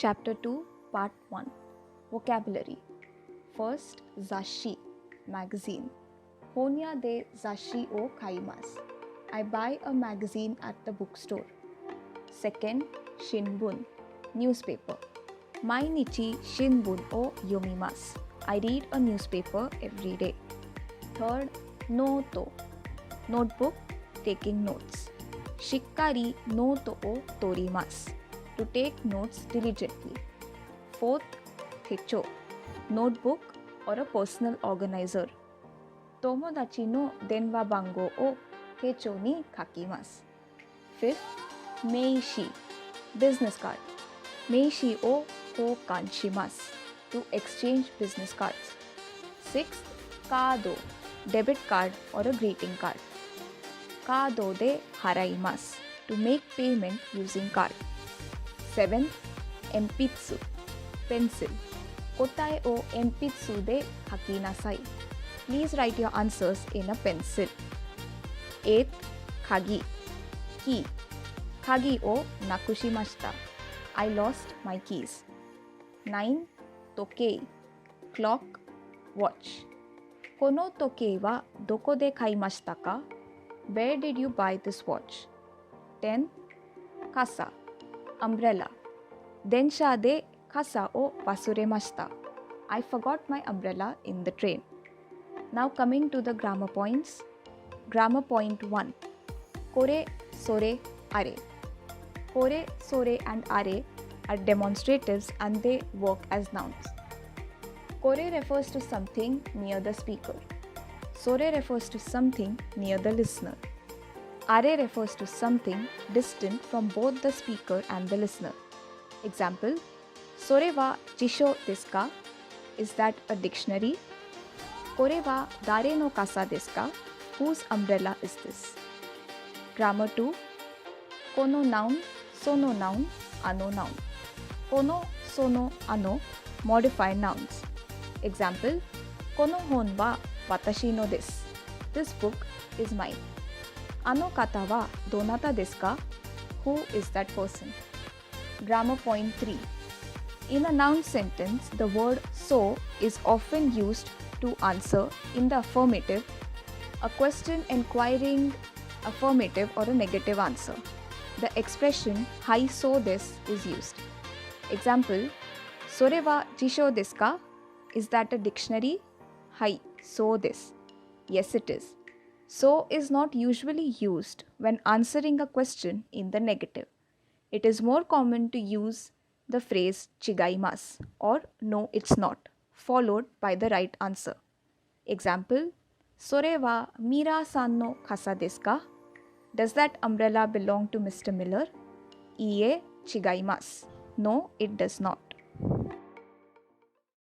Chapter 2, Part 1. Vocabulary. First, zashi, magazine. Honya de zashi o kaimasu. I buy a magazine at the bookstore. Second, shinbun, newspaper. Mainichi shinbun o yomimasu. I read a newspaper every day. Third, noto, notebook, taking notes. Shikkari noto o torimasu. To take notes diligently. Fourth, techo, notebook or a personal organizer. Tomodachi no denwa bango o techo ni kakimasu. Fifth, meishi, business card. Meishi o koukan shimasu. To exchange business cards. Sixth, kado, debit card or a greeting card. Kado de haraimasu. To make payment using card. Seventh, enpitsu, pencil. Kotae o enpitsu de kakinasai. Please write your answers in a pencil. Eighth, kagi, key. Kagi o nakushimashita. I lost my keys. 9. Tokei, clock, watch. Kono tokei wa doko de kaimashita ka? Where did you buy this watch? 10. Kasa, umbrella. Densha de kasa o wasuremashita. I forgot my umbrella in the train. Now coming to the grammar points. Grammar point 1. Kore, sore, are. Kore, sore and are demonstratives and they work as nouns. Kore refers to something near the speaker. Sore refers to something near the listener. Are refers to something distant from both the speaker and the listener. Example, Sore wa jisho desu ka? Is that a dictionary? Kore wa dare no kasa desu ka? Whose umbrella is this? Grammar 2. Kono noun, sono noun, ano noun. Kono, sono, ano modify nouns. Example, Kono hon wa watashi no desu. This book is mine. Ano kata wa donata desu ka? Who is that person? Grammar point 3. In a noun sentence, the word so is often used to answer in the affirmative, a question enquiring affirmative or a negative answer. The expression hai so desu is used. Example, Sore wa jisho desu ka? Is that a dictionary? Hai, so desu. Yes, it is. So is not usually used when answering a question in the negative. It is more common to use the phrase chigaimasu or no it's not, followed by the right answer. Example, Sore wa Mira-san no kasa desu ka? Does that umbrella belong to Mr. Miller? Iie chigaimasu. No, it does not.